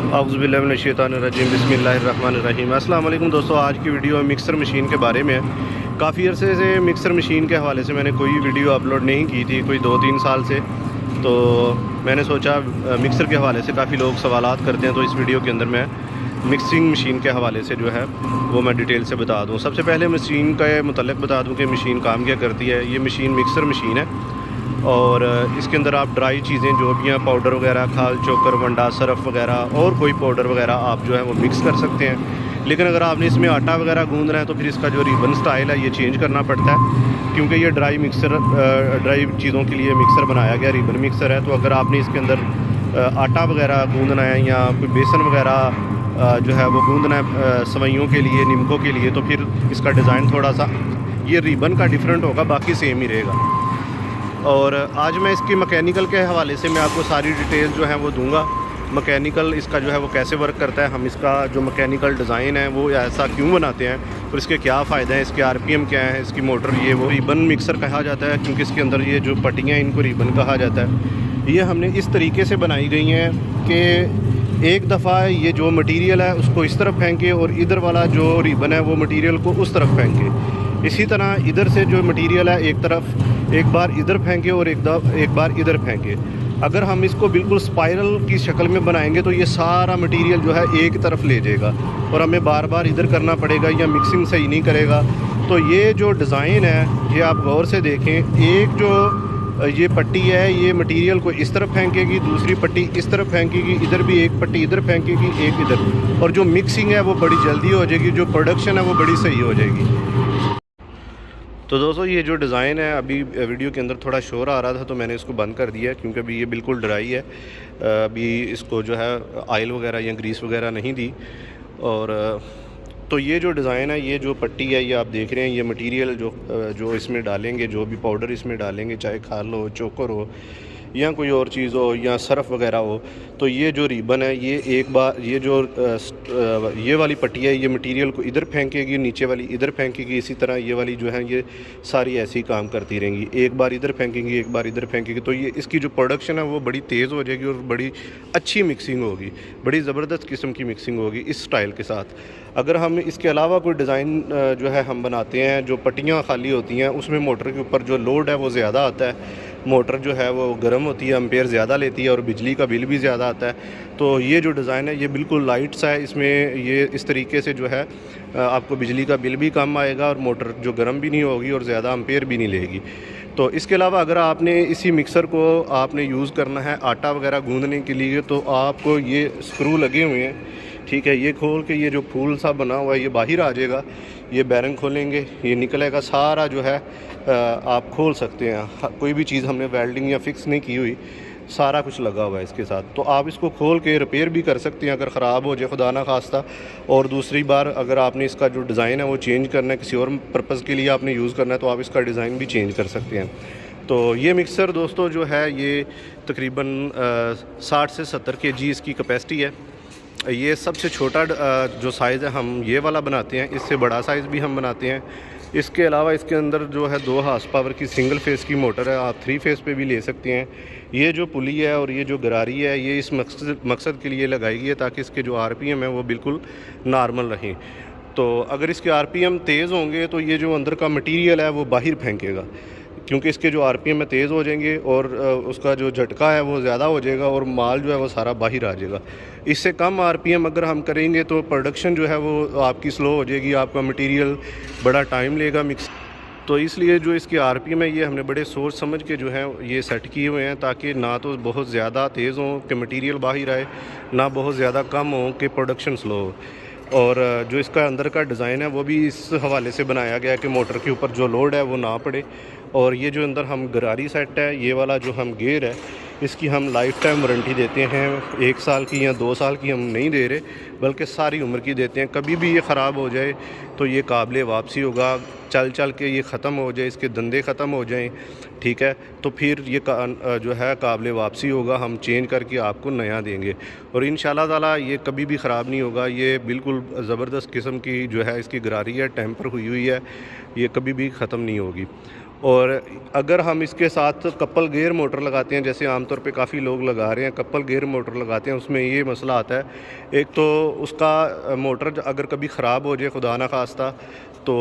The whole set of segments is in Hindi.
औज़ुबिल्लाहिमिनश्शैतानिर्रजीम बिस्मिल्लाहिर्रहमानिर्रहीम। अस्सलाम वालेकुम दोस्तों, आज की वीडियो मिक्सर मशीन के बारे में है। काफ़ी अरसे से मिक्सर मशीन के हवाले से मैंने कोई वीडियो अपलोड नहीं की थी, कोई 2-3 साल से। तो मैंने सोचा मिक्सर के हवाले से काफ़ी लोग सवालात करते हैं, तो इस वीडियो के अंदर मैं मिक्सिंग मशीन के हवाले से जो है वो मैं डिटेल से बता दूँ। सबसे पहले मशीन का मुतल्लिक़ बता दूँ कि मशीन काम क्या करती है। ये मशीन मिक्सर मशीन है और इसके अंदर आप ड्राई चीज़ें जो भी हैं, पाउडर वगैरह, खाल, चोकर, वंडा, सरफ वगैरह और कोई पाउडर वगैरह आप जो है वो मिक्स कर सकते हैं। लेकिन अगर आपने इसमें आटा वगैरह गूंदना है तो फिर इसका जो रिबन स्टाइल है ये चेंज करना पड़ता है, क्योंकि ये ड्राई चीज़ों के लिए मिक्सर बनाया गया, रिबन मिक्सर है। तो अगर आपने इसके अंदर आटा वगैरह गूंदना है या कोई बेसन वगैरह जो है वो गूंदना है सवैयों के लिए, निमकों के लिए, तो फिर इसका डिज़ाइन थोड़ा सा ये रिबन का डिफरेंट होगा, बाकी सेम ही रहेगा। और आज मैं इसकी मैकेनिकल के हवाले से मैं आपको सारी डिटेल जो है वो दूंगा। मैकेनिकल इसका जो है वो कैसे वर्क करता है, हम इसका जो मैकेनिकल डिज़ाइन है वो ऐसा क्यों बनाते हैं और इसके क्या फ़ायदे हैं, इसके आरपीएम क्या है, इसकी मोटर ये वो। रिबन मिक्सर कहा जाता है क्योंकि इसके अंदर ये जो पट्टियाँ हैं इनको रिबन कहा जाता है। ये हमने इस तरीके से बनाई गई हैं कि एक दफ़ा ये जो मटीरियल है उसको इस तरफ फेंके और इधर वाला जो रिबन है वो मटीरियल को उस तरफ फेंके। इसी तरह इधर से जो मटीरियल है एक तरफ एक बार इधर फेंके और एक बार इधर फेंके। अगर हम इसको बिल्कुल स्पाइरल की शक्ल में बनाएंगे तो ये सारा मटेरियल जो है एक तरफ ले जाएगा और हमें बार बार इधर करना पड़ेगा या मिक्सिंग सही नहीं करेगा। तो ये जो डिज़ाइन है ये आप गौर से देखें, एक जो ये पट्टी है ये मटेरियल को इस तरफ फेंकेगी, दूसरी पट्टी इस तरफ फेंकेगी, इधर भी एक पट्टी इधर फेंकेगी, एक इधर, और जो मिक्सिंग है वो बड़ी जल्दी हो जाएगी, जो प्रोडक्शन है वो बड़ी सही हो जाएगी। तो दोस्तों ये जो डिज़ाइन है, अभी वीडियो के अंदर थोड़ा शोर आ रहा था तो मैंने इसको बंद कर दिया है क्योंकि अभी ये बिल्कुल ड्राई है। अभी इसको जो है ऑयल वगैरह या ग्रीस वगैरह नहीं दी। और तो ये जो डिज़ाइन है, ये जो पट्टी है ये आप देख रहे हैं, ये मटेरियल जो इसमें डालेंगे, जो भी पाउडर इसमें डालेंगे, चाहे खाल हो, चोकर हो या कोई और चीज़ हो या सरफ वगैरह हो, तो ये जो रिबन है ये एक बार ये जो ये वाली पट्टी है ये मटेरियल को इधर फेंकेगी, नीचे वाली इधर फेंकेगी। इसी तरह ये वाली जो है ये सारी ऐसी काम करती रहेंगी, एक बार इधर फेंकेंगी, एक बार इधर फेंकेंगी। तो ये इसकी जो प्रोडक्शन है वो बड़ी तेज़ हो जाएगी और बड़ी अच्छी मिक्सिंग होगी, बड़ी ज़बरदस्त किस्म की मिक्सिंग होगी इस स्टाइल के साथ। अगर हम इसके अलावा कोई डिज़ाइन जो है हम बनाते हैं, जो पट्टियाँ खाली होती हैं उसमें मोटर के ऊपर जो लोड है वो ज़्यादा आता है, मोटर जो है वो गर्म होती है, एम्पेयर ज़्यादा लेती है और बिजली का बिल भी ज़्यादा आता है। तो ये जो डिज़ाइन है ये बिल्कुल लाइट सा है, इसमें ये इस तरीके से जो है आपको बिजली का बिल भी कम आएगा और मोटर जो गर्म भी नहीं होगी और ज़्यादा एम्पेयर भी नहीं लेगी। तो इसके अलावा अगर आपने इसी मिक्सर को आपने यूज़ करना है आटा वगैरह गूंदने के लिए, तो आपको ये स्क्रू लगे हुए हैं, ठीक है, ये खोल के ये जो फूल सा बना हुआ है ये बाहर आ जाएगा। ये बैरिंग खोलेंगे ये निकलेगा, सारा जो है आप खोल सकते हैं। कोई भी चीज़ हमने वेल्डिंग या फिक्स नहीं की हुई, सारा कुछ लगा हुआ है इसके साथ। तो आप इसको खोल के रिपेयर भी कर सकते हैं अगर ख़राब हो जाए खुदा ना खास्ता। और दूसरी बार अगर आपने इसका जो डिज़ाइन है वो चेंज करना है, किसी और पर्पज़ के लिए आपने यूज़ करना है, तो आप इसका डिज़ाइन भी चेंज कर सकते हैं। तो ये मिक्सर दोस्तों जो है ये तकरीबन 60 से 70 kg इसकी कैपेसिटी है। ये सबसे छोटा जो साइज़ है हम ये वाला बनाते हैं, इससे बड़ा साइज़ भी हम बनाते हैं। इसके अलावा इसके अंदर जो है 2 हॉर्स पावर की सिंगल फेस की मोटर है, आप 3 फेस पे भी ले सकते हैं। ये जो पुली है और ये जो गरारी है ये इस मकसद के लिए लगाई गई है ताकि इसके जो आरपीएम है वो बिल्कुल नॉर्मल रहें। तो अगर इसके आरपीएम तेज़ होंगे तो ये जो अंदर का मटीरियल है वो बाहर फेंकेगा, क्योंकि इसके जो आरपीएम में तेज़ हो जाएंगे और उसका जो झटका है वो ज़्यादा हो जाएगा और माल जो है वो सारा बाहर आ जाएगा। इससे कम आरपीएम अगर हम करेंगे तो प्रोडक्शन जो है वो आपकी स्लो हो जाएगी, आपका मटेरियल बड़ा टाइम लेगा मिक्स। तो इसलिए जो इसके आरपीएम है ये हमने बड़े सोच समझ के जो है ये सेट किए हुए हैं, ताकि ना तो बहुत ज़्यादा तेज़ हों कि मटेरियल बाहर आए, ना बहुत ज़्यादा कम हो कि प्रोडक्शन स्लो हो। और जो इसका अंदर का डिज़ाइन है वो भी इस हवाले से बनाया गया है कि मोटर के ऊपर जो लोड है वो ना पड़े। और ये जो अंदर हम गरारी सेट है, ये वाला जो हम गेयर है, इसकी हम लाइफ टाइम वारंटी देते हैं। 1 साल की या 2 साल की हम नहीं दे रहे, बल्कि सारी उम्र की देते हैं। कभी भी ये ख़राब हो जाए तो ये काबिल वापसी होगा, चल चल के ये ख़त्म हो जाए, इसके धंधे ख़त्म हो जाएं, ठीक है, तो फिर ये जो है काबिल वापसी होगा, हम चेंज करके आपको नया देंगे। और इंशाल्लाह ताला ये कभी भी ख़राब नहीं होगा। ये बिल्कुल ज़बरदस्त किस्म की जो है इसकी गरारी है, टेम्पर हुई है, ये कभी भी ख़त्म नहीं होगी। और अगर हम इसके साथ कपल गेयर मोटर लगाते हैं, जैसे आमतौर पे काफ़ी लोग लगा रहे हैं, कपल गेयर मोटर लगाते हैं, उसमें ये मसला आता है। एक तो उसका मोटर अगर कभी ख़राब हो जाए खुदा ना खास्ता, तो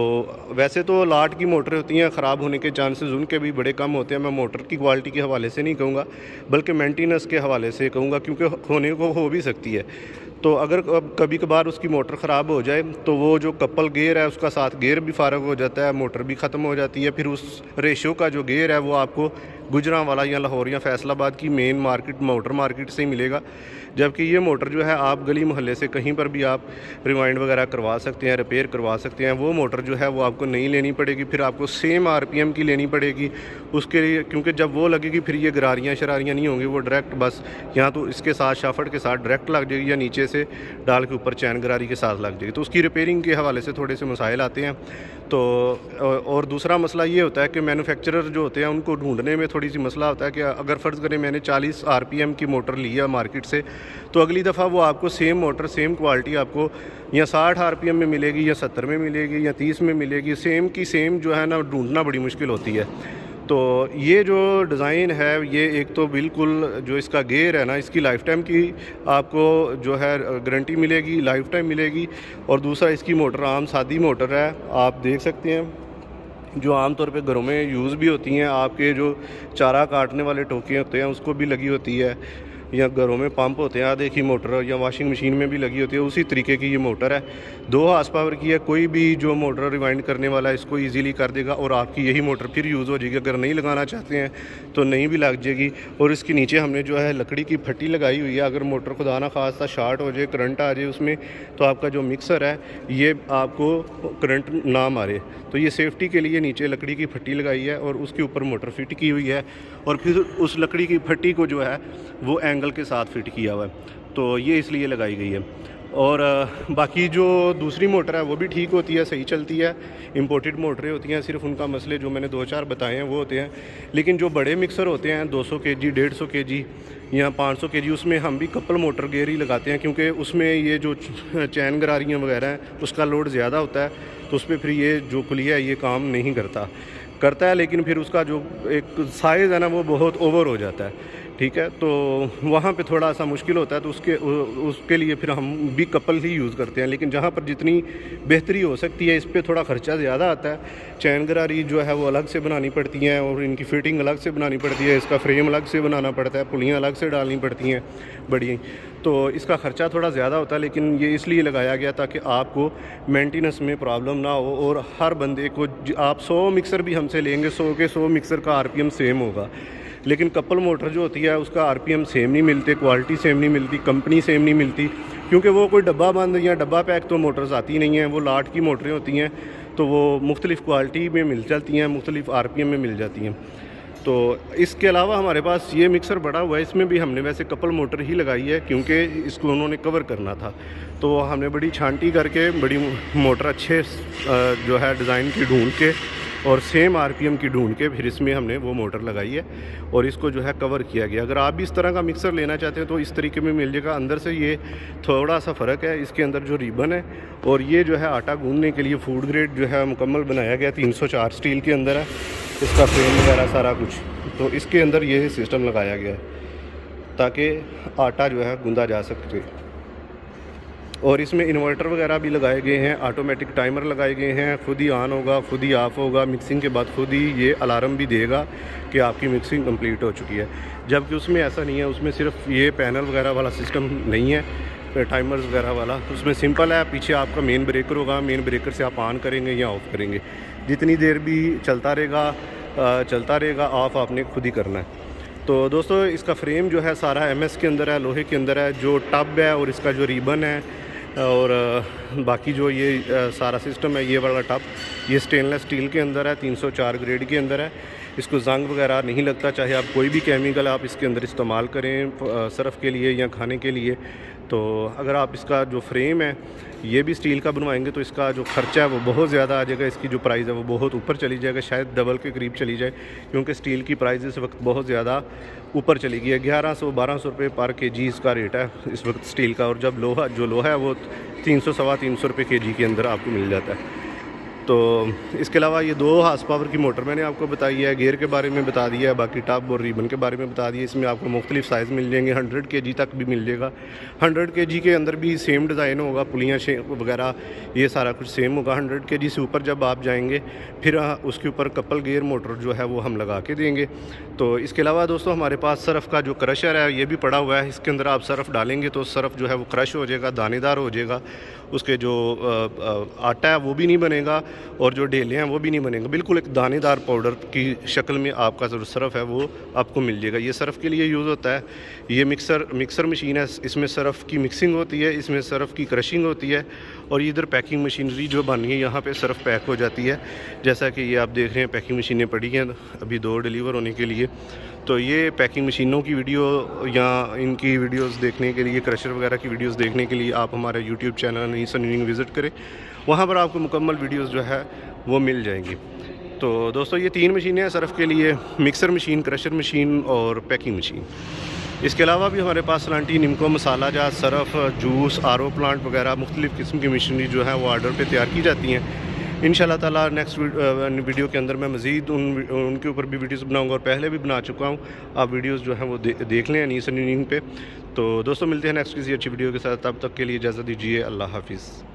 वैसे तो लाट की मोटरें होती हैं, ख़राब होने के चांसेस उनके भी बड़े कम होते हैं। मैं मोटर की क्वालिटी के हवाले से नहीं कहूँगा, बल्कि मेंटेनेंस के हवाले से कहूँगा, क्योंकि होने को हो भी सकती है। तो अगर कभी कभार उसकी मोटर ख़राब हो जाए तो वो जो कपल गेयर है उसका साथ गेयर भी फ़ारग हो जाता है, मोटर भी ख़त्म हो जाती है। फिर उस रेशो का जो गेयर है वो आपको गुजरांवाला या लाहौर या फैसलाबाद की मेन मार्केट, मोटर मार्केट से ही मिलेगा। जबकि ये मोटर जो है आप गली मोहल्ले से कहीं पर भी आप रिवाइंड वगैरह करवा सकते हैं, रिपेयर करवा सकते हैं। वो मोटर जो है वो आपको नहीं लेनी पड़ेगी, फिर आपको सेम RPM की लेनी पड़ेगी उसके लिए, क्योंकि जब वो लगेगी फिर ये गरारियाँ शरारियाँ नहीं होंगी, वो डायरेक्ट बस यहाँ तो इसके साथ शाफट के साथ डायरेक्ट लग जाएगी या नीचे से डाल के ऊपर चैन गरारी के साथ लग जाएगी। तो उसकी रिपेयरिंग के हवाले से थोड़े से मसाइल आते हैं। तो और दूसरा मसला ये होता है कि मैन्युफैक्चरर जो होते हैं उनको ढूंढने में थोड़ी सी मसला होता है कि अगर फ़र्ज़ करें मैंने 40 RPM की मोटर ली है मार्केट से, तो अगली दफ़ा वो आपको सेम मोटर सेम क्वालिटी आपको या 60 RPM में मिलेगी या 70 में मिलेगी या 30 में मिलेगी, सेम की सेम जो है ना ढूंढना बड़ी मुश्किल होती है। तो ये जो डिज़ाइन है ये एक तो बिल्कुल जो इसका गेयर है ना, इसकी लाइफ टाइम की आपको जो है गारंटी मिलेगी, लाइफ टाइम मिलेगी। और दूसरा इसकी मोटर आम सादी मोटर है, आप देख सकते हैं जो आम तौर पे घरों में यूज़ भी होती हैं। आपके जो चारा काटने वाले टोके होते हैं उसको भी लगी होती है, या घरों में पंप होते हैं आधे की मोटर, या वॉशिंग मशीन में भी लगी होती है, उसी तरीके की ये मोटर है। 2 हॉर्स पावर की है। कोई भी जो मोटर रिवाइंड करने वाला है इसको इजीली कर देगा और आपकी यही मोटर फिर यूज़ हो जाएगी। अगर नहीं लगाना चाहते हैं तो नहीं भी लग जाएगी। और इसके नीचे हमने जो है लकड़ी की फट्टी लगाई हुई है, अगर मोटर खुदा ना खास्ता शार्ट हो जाए, करंट आ जाए उसमें, तो आपका जो मिक्सर है ये आपको करंट ना मारे। तो ये सेफ्टी के लिए नीचे लकड़ी की फट्टी लगाई है और उसके ऊपर मोटर फिट की हुई है, और फिर उस लकड़ी की फट्टी को जो है वो एंगल के साथ फिट किया हुआ है। तो ये इसलिए लगाई गई है। और बाकी जो दूसरी मोटर है वो भी ठीक होती है, सही चलती है। इंपोर्टेड मोटरें होती हैं, सिर्फ उनका मसले जो मैंने 2-4 बताए हैं वो होते हैं। लेकिन जो बड़े मिक्सर होते हैं 200 kg, 150 kg या 500 kg, उसमें हम भी कपल मोटर गेयर ही लगाते हैं, क्योंकि उसमें ये जो चैन गरारियाँ वगैरह हैं उसका लोड ज़्यादा होता है, तो उस पर फिर ये जो कुलिया है ये काम नहीं करता है। लेकिन फिर उसका जो एक साइज़ है ना वो बहुत ओवर हो जाता है, ठीक है। तो वहाँ पे थोड़ा सा मुश्किल होता है, तो उसके लिए फिर हम भी कपल ही यूज़ करते हैं। लेकिन जहाँ पर जितनी बेहतरी हो सकती है इस पर थोड़ा ख़र्चा ज़्यादा आता है। चैन गरारी जो है वो अलग से बनानी पड़ती हैं और इनकी फ़िटिंग अलग से बनानी पड़ती है, इसका फ्रेम अलग से बनाना पड़ता है, पुलियाँ अलग से डालनी पड़ती हैं बड़ी, तो इसका ख़र्चा थोड़ा ज़्यादा होता है। लेकिन ये इसलिए लगाया गया ताकि आपको मेंटेनेंस में प्रॉब्लम ना हो, और हर बंदे को आप 100 मिक्सर भी हमसे लेंगे, 100 के 100 मिक्सर का RPM सेम होगा। लेकिन कपल मोटर जो होती है उसका RPM सेम नहीं मिलते, क्वालिटी सेम नहीं मिलती, कंपनी सेम नहीं मिलती, क्योंकि वो कोई डब्बा बंद या डब्बा पैक तो मोटर्स आती नहीं हैं। वो लाट की मोटरें होती हैं, तो वो मुख्तलिफ़ क्वालिटी में मिल जाती हैं, मुख्तलिफ़ RPM में मिल जाती हैं। तो इसके अलावा हमारे पास ये मिक्सर बड़ा हुआ है, इसमें भी हमने वैसे कपल मोटर ही लगाई है, क्योंकि इसको उन्होंने कवर करना था। तो हमने बड़ी छांटी करके बड़ी मोटर अच्छे जो है डिज़ाइन की ढूंढ के और सेम RPM की ढूंढ के फिर इसमें हमने वो मोटर लगाई है और इसको जो है कवर किया गया। अगर आप भी इस तरह का मिक्सर लेना चाहते हैं तो इस तरीके में मिल जाएगा। अंदर से ये थोड़ा सा फ़र्क है, इसके अंदर जो रिबन है और ये जो है आटा गूंदने के लिए फूड ग्रेड जो है मुकम्मल बनाया गया, 304 स्टील के अंदर है इसका फ्रेम वगैरह सारा कुछ। तो इसके अंदर ये सिस्टम लगाया गया है ताकि आटा जो है गूंदा जा सके। और इसमें इन्वर्टर वगैरह भी लगाए गए हैं, ऑटोमेटिक टाइमर लगाए गए हैं, खुद ही ऑन होगा, खुद ही ऑफ़ होगा। मिक्सिंग के बाद खुद ही ये अलार्म भी देगा कि आपकी मिक्सिंग कंप्लीट हो चुकी है। जबकि उसमें ऐसा नहीं है, उसमें सिर्फ ये पैनल वगैरह वाला सिस्टम नहीं है, टाइमर्स वगैरह वाला। उसमें सिंपल है, पीछे आपका मेन ब्रेकर होगा, मेन ब्रेकर से आप ऑन करेंगे या ऑफ़ करेंगे, जितनी देर भी चलता रहेगा, ऑफ़ आपने खुद ही करना है। तो दोस्तों इसका फ्रेम जो है सारा MS के अंदर है, लोहे के अंदर है। जो टब है और इसका जो रिबन है और बाकी जो ये सारा सिस्टम है, ये वाला टब ये स्टेनलेस स्टील के अंदर है, 304 ग्रेड के अंदर है। इसको जंग वगैरह नहीं लगता, चाहे आप कोई भी केमिकल आप इसके अंदर इस्तेमाल करें सर्फ़ के लिए या खाने के लिए। तो अगर आप इसका जो फ्रेम है ये भी स्टील का बनवाएंगे तो इसका जो ख़र्चा है वो बहुत ज़्यादा आ जाएगा, इसकी जो प्राइस है वो बहुत ऊपर चली जाएगा, शायद डबल के करीब चली जाए, क्योंकि स्टील की प्राइस इस वक्त बहुत ज़्यादा ऊपर चली गई है। 1100-1200 रुपये पर kg इसका रेट है इस वक्त स्टील का। और जब लोहा है वो 300-325 रुपये kg के अंदर आपको मिल जाता है। तो इसके अलावा ये 2 हार्स पावर की मोटर मैंने आपको बताई है, गियर के बारे में बता दिया है, बाकी टॉप और रिबन के बारे में बता दिया। इसमें आपको मुख्तलिफ साइज़ मिल जाएंगे, 100 kg तक भी मिल जाएगा। 100 kg के अंदर भी सेम डिज़ाइन होगा, पुलियाँ वगैरह ये सारा कुछ सेम होगा। 100 kg से ऊपर जब आप जाएंगे फिर उसके ऊपर कपल गियर मोटर जो है वो हम लगा के देंगे। तो इसके अलावा दोस्तों हमारे पास सरफ़ का जो क्रशर है ये भी पड़ा हुआ है। इसके अंदर आप सरफ़ डालेंगे तो सरफ़ जो है वो क्रश हो जाएगा, दानेदार हो जाएगा, उसके जो आटा है वो भी नहीं बनेगा और जो ढेले हैं वो भी नहीं बनेंगे, बिल्कुल एक दानेदार पाउडर की शक्ल में आपका जो सरफ़ है वो आपको मिल जाएगा। ये सरफ़ के लिए यूज़ होता है। ये मिक्सर मशीन है, इसमें सरफ़ की मिक्सिंग होती है, इसमें सरफ़ की क्रशिंग होती है और इधर पैकिंग मशीनरी जो बनी है यहाँ पे सरफ़ पैक हो जाती है। जैसा कि ये आप देख रहे हैं पैकिंग मशीनें पड़ी हैं अभी 2 डिलीवर होने के लिए। तो ये पैकिंग मशीनों की वीडियो या इनकी वीडियोस देखने के लिए, क्रशर वगैरह की वीडियोस देखने के लिए आप हमारा यूट्यूब चैनल नीसन यूनिंग विज़िट करें, वहाँ पर आपको मुकम्मल वीडियोस जो है वो मिल जाएंगी। तो दोस्तों ये 3 मशीनें हैं सरफ़ के लिए, मिक्सर मशीन, क्रशर मशीन और पैकिंग मशीन। इसके अलावा भी हमारे पास सलांटी, निमको, मसाला जात, सरफ़, जूस, आरओ प्लांट वगैरह मुख्तलिफ़ किस्म की मशीनरी जो है वो ऑर्डर पे तैयार की जाती हैं। इंशाल्लाह ताला नेक्स्ट वीडियो के अंदर मैं मज़ीद उनके ऊपर भी वीडियोस बनाऊंगा और पहले भी बना चुका हूं। आप वीडियोस जो हैं वो देख लें नीसन यूनिंग पे। तो दोस्तों मिलते हैं नेक्स्ट किसी अच्छी वीडियो के साथ, तब तक के लिए इजाज़त दीजिए। अल्लाह हाफिज़।